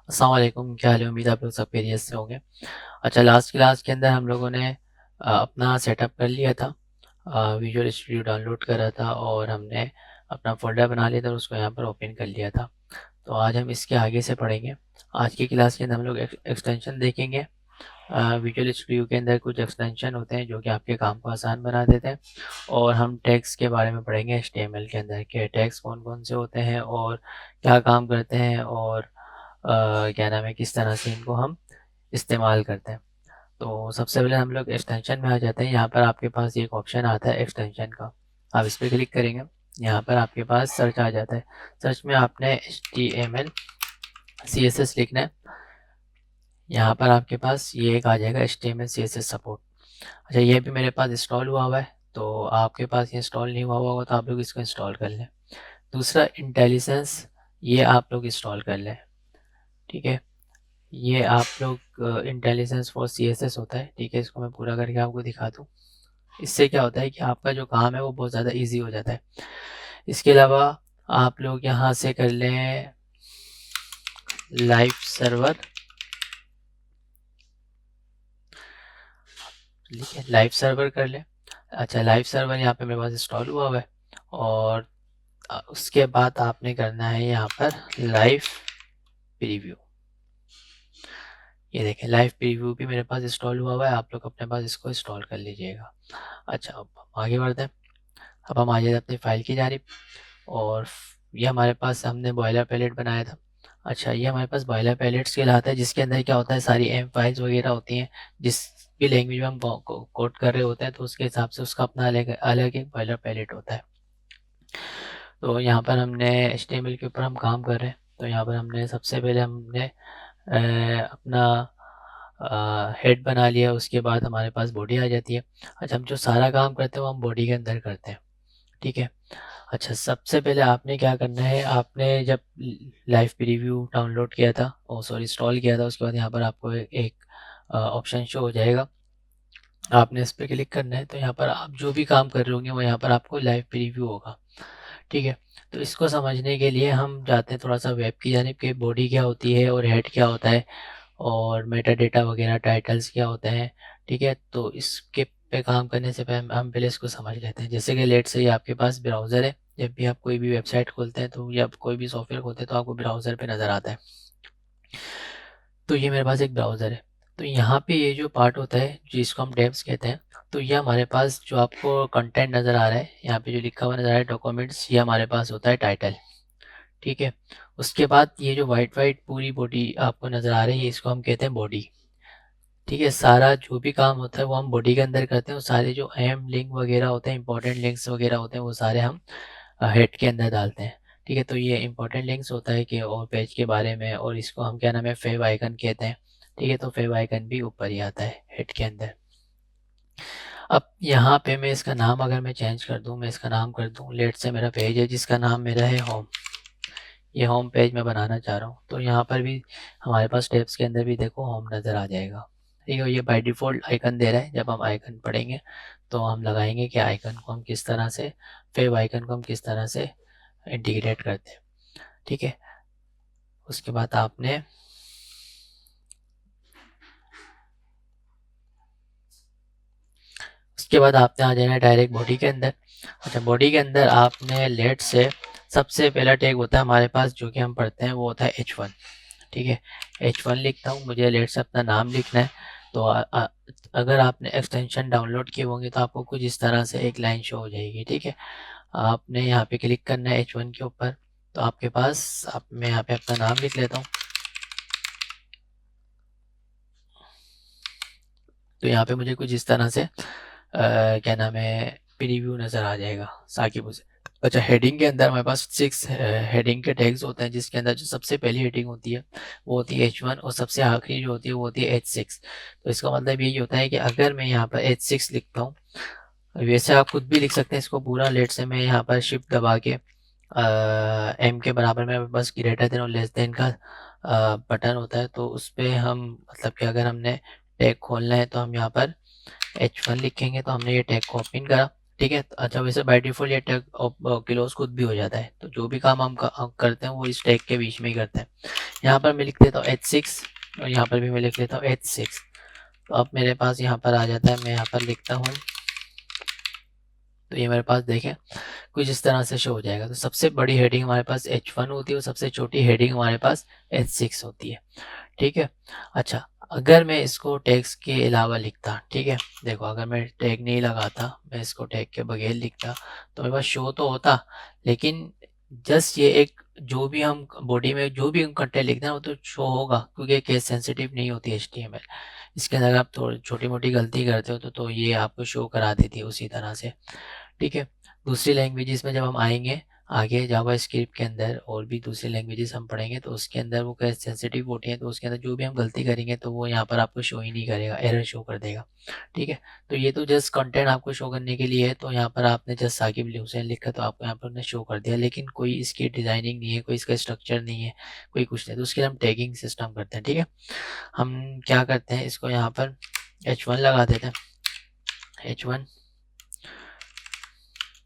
अस्सलाम वालेकुम, क्या हाल है? उम्मीद आप लोग सब खैरियत से होंगे। अच्छा, लास्ट क्लास के अंदर हम लोगों ने अपना सेटअप कर लिया था, विजुअल स्टूडियो डाउनलोड करा था और हमने अपना फ़ोल्डर बना लिया था और उसको यहाँ पर ओपन कर लिया था। तो आज हम इसके आगे से पढ़ेंगे। आज की क्लास के अंदर हम लोग एक्सटेंशन देखेंगे। विजुअल स्टूडियो के अंदर कुछ एक्सटेंशन होते हैं जो कि आपके काम को आसान बना देते हैं, और हम टैग्स के बारे में पढ़ेंगे एचटीएमएल के अंदर के टैग्स कौन कौन से होते हैं और क्या काम करते हैं, और क्या नाम है, किस तरह से इनको हम इस्तेमाल करते हैं। तो सबसे पहले हम लोग एक्सटेंशन में आ जाते हैं। यहाँ पर आपके पास एक ऑप्शन आता है एक्सटेंशन का, आप इस पर क्लिक करेंगे। यहाँ पर आपके पास सर्च आ जाता है। सर्च में आपने HTML CSS लिखना है। यहाँ पर आपके पास ये एक आ जाएगा HTML CSS सपोर्ट। अच्छा, ये भी मेरे पास इंस्टॉल हुआ है, तो आपके पास ये इंस्टॉल नहीं हुआ होगा तो आप लोग इसको इंस्टॉल कर लें। दूसरा इंटेलिजेंस, ये आप लोग इंस्टॉल कर लें। ठीक है, ये आप लोग इंटेलिजेंस फॉर CSS होता है। ठीक है, इसको मैं पूरा करके आपको दिखा दूँ। इससे क्या होता है कि आपका जो काम है वो बहुत ज़्यादा इजी हो जाता है। इसके अलावा आप लोग यहाँ से कर लें लाइव सर्वर। ठीक है, लाइव सर्वर कर लें। अच्छा, लाइव सर्वर यहाँ पे मेरे पास इंस्टॉल हुआ है, और उसके बाद आपने करना है यहाँ पर लाइव प्रीव्यू। ये देखें, लाइव प्रीव्यू भी मेरे पास इंस्टॉल हुआ है, आप लोग अपने पास इसको इंस्टॉल कर लीजिएगा। अच्छा, अब हम आगे बढ़ते हैं। अब हम आ जाते हैं अपनी फाइल की जानिब, और ये हमारे पास हमने बॉयलर पैलेट बनाया था। अच्छा, ये हमारे पास बॉयलर पैलेट्स कहलाता है, जिसके अंदर क्या होता है, सारी एम फाइल्स वगैरह होती हैं। जिस भी लैंग्वेज में हम कोड कर रहे होते हैं तो उसके हिसाब से उसका अपना अलग अलग एक बॉयलर पैलेट होता है। तो यहाँ पर हमने HTML के ऊपर हम काम कर रहे हैं, तो यहाँ पर हमने सबसे पहले हमने अपना हेड बना लिया। उसके बाद हमारे पास बॉडी आ जाती है। अच्छा, हम जो सारा काम करते हैं वो हम बॉडी के अंदर करते हैं। ठीक है। अच्छा, सबसे पहले आपने क्या करना है, आपने जब लाइव प्रीव्यू डाउनलोड किया था, ओ सॉरी इंस्टॉल किया था, उसके बाद यहाँ पर आपको एक ऑप्शन शो हो जाएगा। आपने इस पर क्लिक करना है, तो यहाँ पर आप जो भी काम कर रहे होंगे वो यहाँ पर आपको लाइव प्रीव्यू होगा। ठीक है, तो इसको समझने के लिए हम जाते हैं थोड़ा सा वेब की जानिब कि बॉडी क्या होती है और हेड क्या होता है और मेटा डेटा वगैरह टाइटल्स क्या होते हैं। ठीक है, तो इसके पे काम करने से पहले हम पहले इसको समझ लेते हैं। जैसे कि लेट से आपके पास ब्राउज़र है, जब भी आप कोई भी वेबसाइट खोलते हैं तो या कोई भी सॉफ्टवेयर खोलते हैं तो आपको ब्राउज़र पे नज़र आता है। तो ये मेरे पास एक ब्राउज़र है। तो यहाँ पे ये जो पार्ट होता है जिसको हम टैब्स कहते हैं, तो ये हमारे पास जो आपको कंटेंट नज़र आ रहा है, यहाँ पे जो लिखा हुआ नज़र आ रहा है डॉक्यूमेंट्स, ये हमारे पास होता है टाइटल। ठीक है, उसके बाद ये जो वाइट वाइट पूरी बॉडी आपको नज़र आ रही है, इसको हम कहते हैं बॉडी। ठीक है, सारा जो भी काम होता है वो हम बॉडी के अंदर करते हैं, और सारे जो अहम लिंक वगैरह होते हैं, इंपॉर्टेंट लिंक्स वगैरह होते हैं, वो सारे हम हेड के अंदर डालते हैं। ठीक है, तो ये इंपॉर्टेंट लिंक्स होता है कि और पेज के बारे में, और इसको हम क्या नाम है, फेव आइकन कहते हैं। ठीक है, तो फेव आइकन भी ऊपर ही आता है हेड के अंदर। अब यहाँ पे मैं इसका नाम अगर मैं चेंज कर दूँ, मैं इसका नाम कर दूँ, लेट से मेरा पेज है जिसका नाम मेरा है होम। ये होम पेज मैं बनाना चाह रहा हूँ, तो यहाँ पर भी हमारे पास टैब्स के अंदर भी देखो होम नज़र आ जाएगा। ठीक है, ये बाय डिफ़ॉल्ट आइकन दे रहा है। जब हम आइकन पढ़ेंगे तो हम लगाएंगे कि आइकन को हम किस तरह से, फेव आइकन को हम किस तरह से इंटीग्रेट करते हैं। ठीक है, उसके बाद आपने आ जाना है डायरेक्ट बॉडी के अंदर। अच्छा, बॉडी के अंदर आपने लेट से सबसे पहला टैग होता है हमारे पास जो कि हम पढ़ते हैं, वो होता है H1। ठीक है, H1 लिखता हूँ, मुझे लेट से अपना नाम लिखना है। तो अगर आपने एक्सटेंशन डाउनलोड किए होंगे तो आपको कुछ इस तरह से एक लाइन शो हो जाएगी। ठीक है, आपने यहाँ पे क्लिक करना है H1 के ऊपर, तो आपके पास मैं यहाँ पे अपना नाम लिख लेता हूँ। तो यहाँ पे मुझे कुछ इस तरह से क्या नाम है, प्रीव्यू नज़र आ जाएगा साकिब उसे। अच्छा, हेडिंग के अंदर हमारे पास 6 हेडिंग के टैग्स होते हैं, जिसके अंदर जो सबसे पहली हेडिंग होती है वो होती है H1, और सबसे आखिरी जो होती है वो होती है H6। तो इसका मतलब यही होता है कि अगर मैं यहाँ पर H6 लिखता हूँ, वैसे आप खुद भी लिख सकते हैं इसको पूरा। लेट से मैं यहाँ पर शिफ्ट दबा के M के बराबर में बस ग्रेटर देन और लेस देन का बटन होता है, तो उस पर हम मतलब कि अगर हमने टैग खोलना है तो हम यहाँ पर H1 लिखेंगे, तो हमने ये टैग को ओपन करा। ठीक है। अच्छा, वैसे बाय डिफॉल्ट ये टैग क्लोज खुद भी हो जाता है, तो जो भी काम हम करते हैं वो इस टैग के बीच में ही करते हैं। यहाँ पर मैं लिख देता हूँ H6 और यहाँ पर भी मैं लिख लेता हूँ H6। तो अब मेरे पास यहाँ पर आ जाता है, मैं यहाँ पर लिखता हूँ, तो ये मेरे पास देखें कुछ इस तरह से शो हो जाएगा। तो सबसे बड़ी हेडिंग हमारे पास H1 होती है और सबसे छोटी हेडिंग हमारे पास H6 होती है। ठीक है। अच्छा, अगर मैं इसको टैग्स के अलावा लिखता, ठीक है, देखो अगर मैं टैग नहीं लगाता, मैं इसको टैग के बगैर लिखता, तो मेरे पास शो तो होता, लेकिन जस्ट ये एक जो भी हम बॉडी में जो भी हम कंटेंट लिखते हैं वो तो शो होगा, क्योंकि केस सेंसिटिव नहीं होती HTML। इसके अंदर आप थोड़ी छोटी मोटी गलती करते हो तो ये आपको शो करा देती है उसी तरह से। ठीक है। दूसरी लैंग्वेजेस में जब हम आएंगे आगे जावा स्क्रिप्ट के अंदर, और भी दूसरी लैंग्वेजेस हम पढ़ेंगे, तो उसके अंदर वो केस सेंसिटिव होती हैं, तो उसके अंदर जो भी हम गलती करेंगे तो वो यहाँ पर आपको शो ही नहीं करेगा, एरर शो कर देगा। ठीक है। तो ये तो जस्ट कंटेंट आपको शो करने के लिए है, तो यहाँ पर आपने जस्ट साकिब अली हुसैन लिखा तो आपको यहाँ पर ने शो कर दिया, लेकिन कोई इसकी डिजाइनिंग नहीं है, कोई इसका स्ट्रक्चर नहीं है, कोई कुछ नहीं। तो उसके लिए हम टैगिंग सिस्टम करते हैं। ठीक है। हम क्या करते हैं, इसको यहाँ पर H1 लगा देते हैं, H1।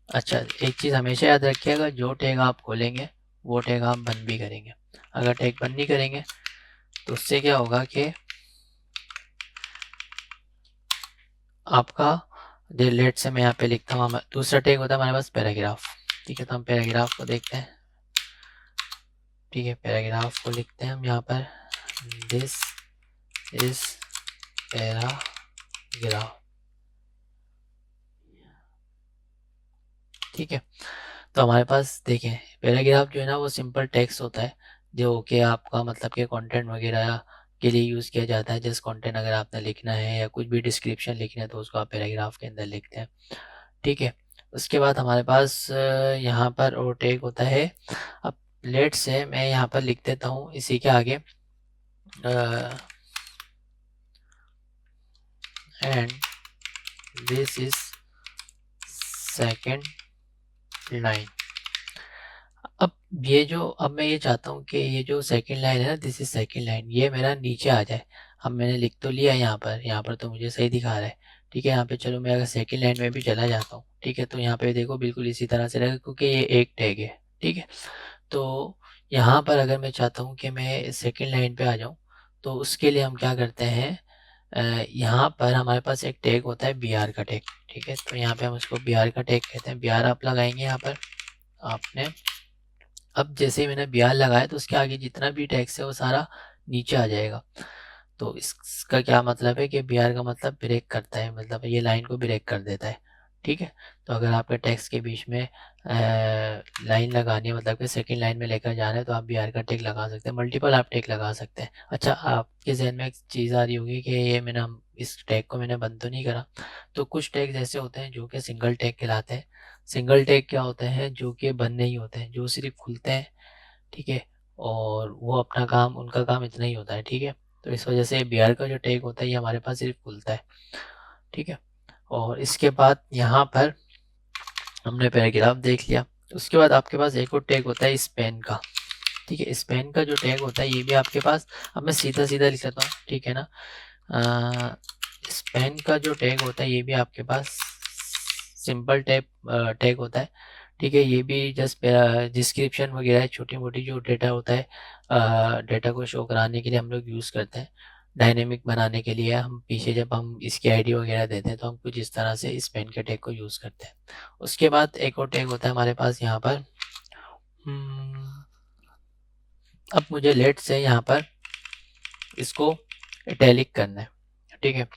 अच्छा, एक चीज़ हमेशा याद रखिएगा, जो टैग आप खोलेंगे वो टैग आप बंद भी करेंगे। अगर टैग बंद नहीं करेंगे तो उससे क्या होगा कि आपका लेट से मैं यहाँ पे लिखता हूँ, दूसरा टैग होता है हमारे पास पैराग्राफ। ठीक है, तो हम पैराग्राफ को देखते हैं। ठीक है, पैराग्राफ को लिखते हैं हम यहाँ पर, दिस इज पैराग्राफ। ठीक है। तो हमारे पास देखें, पैराग्राफ जो है ना वो सिंपल टेक्स्ट होता है, जो कि आपका मतलब कि कंटेंट वगैरह के लिए यूज़ किया जाता है। जैसे कंटेंट अगर आपने लिखना है या कुछ भी डिस्क्रिप्शन लिखना है तो उसको आप पैराग्राफ के अंदर लिखते हैं। ठीक है। उसके बाद हमारे पास यहाँ पर और टैग होता है। अब लेट से मैं यहाँ पर लिख देता हूँ इसी के आगे and this is second line. अब मैं ये चाहता हूँ कि ये जो सेकंड लाइन है ना, दिस इज सेकंड लाइन, ये मेरा नीचे आ जाए। अब मैंने लिख तो लिया यहाँ पर तो मुझे सही दिखा रहा है। ठीक है। यहाँ पे चलो मैं अगर सेकंड लाइन में भी चला जाता हूँ, ठीक है, तो यहाँ पे देखो बिल्कुल इसी तरह से रहेगा, क्योंकि ये एक टैग है। ठीक है। तो यहाँ पर अगर मैं चाहता हूँ कि मैं सेकेंड लाइन पे आ जाऊँ, तो उसके लिए हम क्या करते हैं, यहाँ पर हमारे पास एक टैग होता है BR का टैग। ठीक है। तो यहाँ पे हम उसको BR का टैग कहते हैं। BR आप लगाएंगे यहाँ पर आपने। अब जैसे ही मैंने BR लगाया तो उसके आगे जितना भी टैक्स है वो सारा नीचे आ जाएगा। तो इसका क्या मतलब है कि BR का मतलब ब्रेक करता है, मतलब ये लाइन को ब्रेक कर देता है। ठीक है। तो अगर आपके टेक्स्ट के बीच में लाइन लगानी है, मतलब कि सेकंड लाइन में लेकर जाना है, तो आप BR का टेक लगा सकते हैं। मल्टीपल आप टेक लगा सकते हैं। अच्छा, आपके जहन में एक चीज़ आ रही होगी कि ये मैंने इस टैग को मैंने बंद तो नहीं करा। तो कुछ टैग्स ऐसे होते हैं जो कि सिंगल टैग कहलाते हैं। सिंगल टैग क्या होते हैं, जो कि बंद नहीं होते हैं, जो सिर्फ खुलते हैं। ठीक है। और वो अपना काम, उनका काम इतना ही होता है। ठीक है। तो इस वजह से BR का जो टैग होता है ये हमारे पास सिर्फ खुलता है। ठीक है। और इसके बाद यहाँ पर हमने पैराग्राफ देख लिया। उसके बाद आपके पास एक और टैग होता है स्पैन का। ठीक है। स्पैन का जो टैग होता है ये भी आपके पास, अब मैं सीधा सीधा लिख लेता हूँ, ठीक है ना। स्पैन का जो टैग होता है ये भी आपके पास सिंपल टैग होता है। ठीक है। ये भी जस्ट डिस्क्रिप्शन वगैरह छोटी मोटी जो डेटा होता है, डेटा को शो कराने के लिए हम लोग यूज़ करते हैं। डायनेमिक बनाने के लिए हम पीछे जब हम इसकी आईडी वगैरह देते हैं तो हम कुछ इस तरह से स्पैन के टैग को यूज़ करते हैं। उसके बाद एक और टैग होता है हमारे पास यहाँ पर। अब मुझे लेट से यहाँ पर इसको इटैलिक करना है। ठीक है।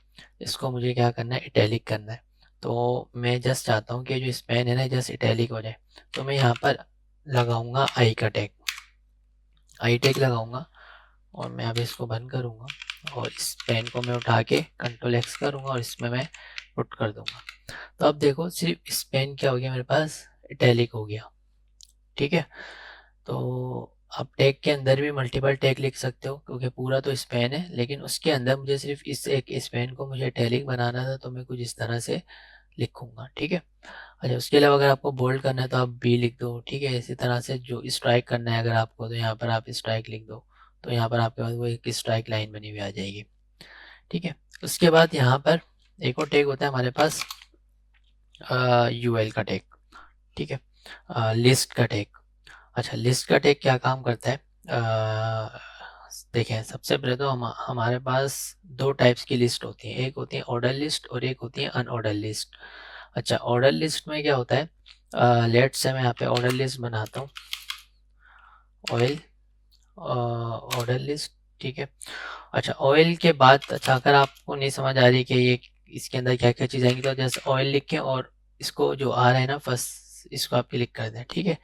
इसको मुझे क्या करना है, इटैलिक करना है। तो मैं जस्ट चाहता हूँ कि जो स्पैन है ना जस्ट इटैलिक हो जाए। तो मैं यहाँ पर लगाऊंगा आई का टैग, आई टैग लगाऊंगा, और मैं अब इसको बंद करूँगा और इस पेन को मैं उठा के Ctrl+X करूँगा और इसमें मैं पुट कर दूँगा। तो अब देखो सिर्फ इस पेन क्या हो गया, मेरे पास इटैलिक हो गया। ठीक है। तो आप टैग के अंदर भी मल्टीपल टैग लिख सकते हो, क्योंकि पूरा तो स्पेन है, लेकिन उसके अंदर मुझे सिर्फ इस एक स्पेन को मुझे इटैलिक बनाना था, तो मैं कुछ इस तरह से लिखूंगा। ठीक है। अच्छा, उसके अलावा अगर आपको बोल्ड करना है तो आप B लिख दो। ठीक है। इसी तरह से जो स्ट्राइक करना है अगर आपको, तो यहाँ पर आप स्ट्राइक लिख दो, तो यहाँ पर आपके पास वो एक स्ट्राइक लाइन बनी हुई आ जाएगी। ठीक है। उसके बाद यहाँ पर एक और टैग होता है हमारे पास यूएल का टैग, ठीक है। लिस्ट का टैग, अच्छा लिस्ट का टैग क्या काम करता है, देखें सबसे पहले तो हमारे पास दो टाइप्स की लिस्ट होती है, एक होती है ऑर्डर लिस्ट और एक होती है अनऑर्डर लिस्ट। अच्छा ऑर्डर लिस्ट में क्या होता है, लेट से मैं यहाँ पे ऑर्डर लिस्ट बनाता हूँ, ऑयल ऑर्डर लिस्ट, ठीक है। अच्छा ऑयल के बाद, अच्छा अगर आपको नहीं समझ आ रही कि ये इसके अंदर क्या क्या चीज़ आएंगी तो जैसे ऑयल लिख के और इसको जो आ रहा है ना फर्स्ट, इसको आप क्लिक कर दें, ठीक है।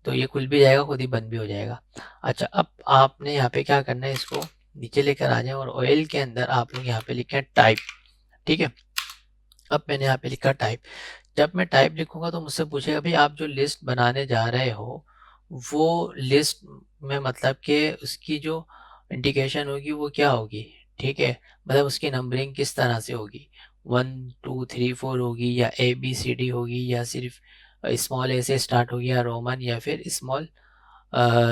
तो ये खुल भी जाएगा, खुद ही बंद भी हो जाएगा। अच्छा अब आपने यहाँ पे क्या करना है, इसको नीचे लेकर आ जाए और ऑयल के अंदर आप लोग यहाँ पे लिखें टाइप, ठीक है। अब मैंने यहाँ पे लिखा टाइप, जब मैं टाइप लिखूंगा तो मुझसे पूछेगा भाई आप जो लिस्ट बनाने जा रहे हो वो लिस्ट में मतलब कि उसकी जो इंडिकेशन होगी वो क्या होगी, ठीक है। मतलब उसकी नंबरिंग किस तरह से होगी, 1 2 3 4 होगी या ABCD होगी या सिर्फ स्मॉल ए से स्टार्ट होगी या रोमन या फिर स्मॉल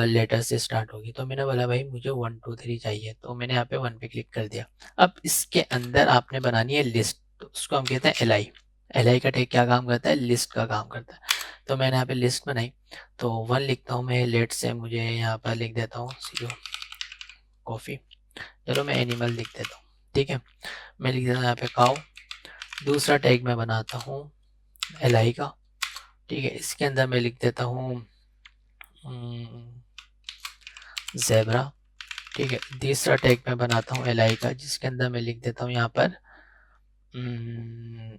लेटर से स्टार्ट होगी। तो मैंने बोला भाई मुझे 1 2 3 चाहिए, तो मैंने यहाँ पे 1 पे क्लिक कर दिया। अब इसके अंदर आपने बनानी है लिस्ट, तो उसको हम कहते हैं LI का टैग क्या काम करता है, लिस्ट का काम करता है। तो मैंने यहाँ पे लिस्ट बनाई, तो 1 लिखता हूँ मैं, लेट से मुझे यहाँ पर लिख देता हूँ CO कॉफ़ी, चलो मैं एनिमल लिख देता हूँ, ठीक है। मैं लिख देता हूँ यहाँ पे काउ। दूसरा टैग मैं बनाता हूँ LI का, ठीक है। इसके अंदर मैं लिख देता हूँ ज़ेब्रा, ठीक है। तीसरा टैग मैं बनाता हूँ LI का, जिसके अंदर मैं लिख देता हूँ यहाँ पर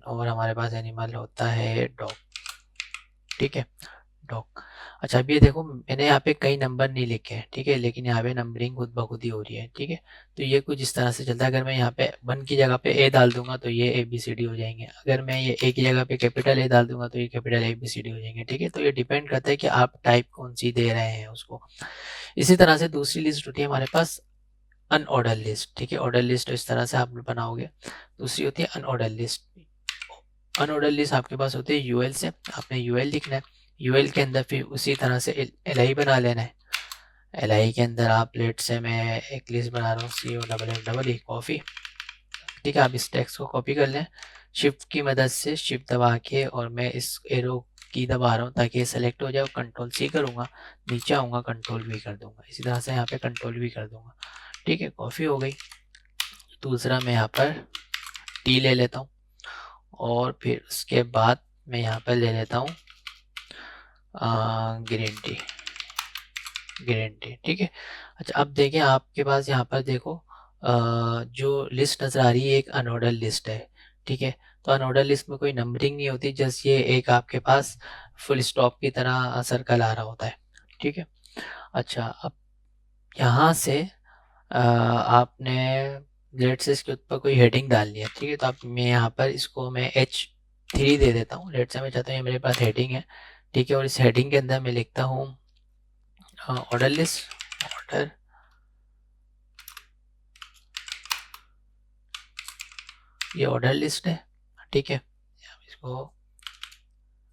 और हमारे पास एनिमल होता है डॉग, ठीक है, डॉग। अच्छा अब ये देखो मैंने यहाँ पे कई नंबर नहीं लिखे हैं, ठीक है, लेकिन यहाँ पे नंबरिंग खुद ब खुद ही हो रही है, ठीक है। तो ये कुछ इस तरह से चलता है, अगर मैं यहाँ पे 1 की जगह पे A डाल दूंगा तो ये ABCD हो जाएंगे, अगर मैं ये A की जगह पे कैपिटल A डाल दूंगा तो ये कैपिटल ABCD हो जाएंगे, ठीक है। तो ये डिपेंड करता है कि आप टाइप कौन सी दे रहे हैं उसको। इसी तरह से दूसरी लिस्ट होती है हमारे पास अनऑर्डर लिस्ट, ठीक है। ऑर्डर लिस्ट इस तरह से आप बनाओगे। दूसरी होती है अनऑर्डर लिस्ट, अनऑर्डर लिस्ट आपके पास होती है यूएल से, आपने यूएल लिखना है, यूएल के अंदर फिर उसी तरह से एलआई बना लेना है। एलआई के अंदर आप लेट से मैं एक लिस्ट बना रहा हूँ COFFE कॉफ़ी, ठीक है। आप इस टेक्स्ट को कॉपी कर लें शिफ्ट की मदद से, शिफ्ट दबा के, और मैं इस एरो की दबा रहा हूँ ताकि ये सेलेक्ट हो जाए, कंट्रोल C करूँगा, नीचे आऊँगा कंट्रोल V कर दूंगा, इसी तरह से यहाँ पे कंट्रोल V कर दूंगा, ठीक है। कॉफ़ी हो गई। दूसरा मैं यहाँ पर टी ले लेता हूँ और फिर उसके बाद मैं यहाँ पर ले लेता हूँ ग्रीन टी, ग्रीन टी, ठीक है। अच्छा अब देखें आपके पास यहाँ पर देखो जो लिस्ट नज़र आ रही है एक अनऑर्डर लिस्ट है, ठीक है। तो अनऑर्डर लिस्ट में कोई नंबरिंग नहीं होती, जस्ट ये एक आपके पास फुल स्टॉप की तरह सर्कल आ रहा होता है, ठीक है। अच्छा अब यहाँ से आपने लेट से इसके ऊपर कोई हेडिंग डालनी है, ठीक है। तो आप मैं यहाँ पर इसको मैं H3 दे देता हूँ, लेट से मैं चाहता हूँ ये मेरे पास हेडिंग है, ठीक है। और इस हेडिंग के अंदर मैं लिखता हूँ ऑर्डर लिस्ट, ऑर्डर, ये ऑर्डर लिस्ट है, ठीक है। इसको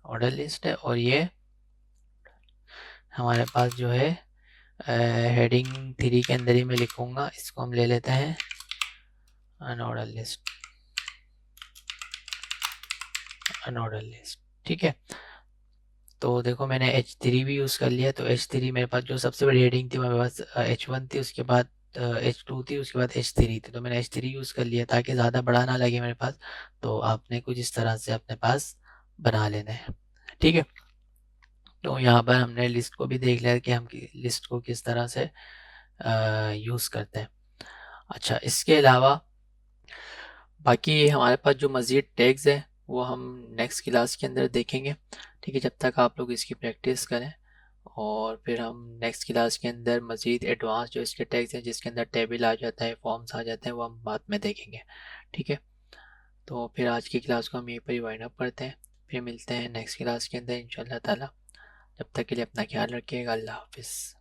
ऑर्डर लिस्ट है और ये हमारे पास जो है हेडिंग 3 के अंदर ही मैं लिखूंगा, इसको हम ले लेते हैं अनऑर्डर लिस्ट, अनऑर्डर लिस्ट, ठीक है। तो देखो मैंने H3 भी यूज़ कर लिया, तो H3 मेरे पास जो सबसे बड़ी हेडिंग थी मेरे पास H1 थी, उसके बाद H2 थी, उसके बाद H3 थी, तो मैंने H3 यूज़ कर लिया ताकि ज़्यादा बड़ा ना लगे मेरे पास। तो आपने कुछ इस तरह से अपने पास बना लेना है, ठीक है। तो यहाँ पर हमने लिस्ट को भी देख लिया कि हम लिस्ट को किस तरह से यूज़ करते हैं। अच्छा इसके अलावा बाकी हमारे पास जो मज़ीद टैग्स हैं वो हम नेक्स्ट क्लास के अंदर देखेंगे, ठीक है। जब तक आप लोग इसकी प्रैक्टिस करें, और फिर हम नेक्स्ट क्लास के अंदर मज़ीद एडवांस जो इसके टैग्स हैं जिसके अंदर टेबल आ जाता है, फॉर्म्स आ जाते हैं, वो हम बाद में देखेंगे, ठीक है। तो फिर आज की क्लास को हम यहीं पर ही वाइंड अप करते हैं, फिर मिलते हैं नेक्स्ट क्लास के अंदर इंशाल्लाह ताला। जब तक के लिए अपना ख्याल रखिएगा, अल्लाह हाफिज़।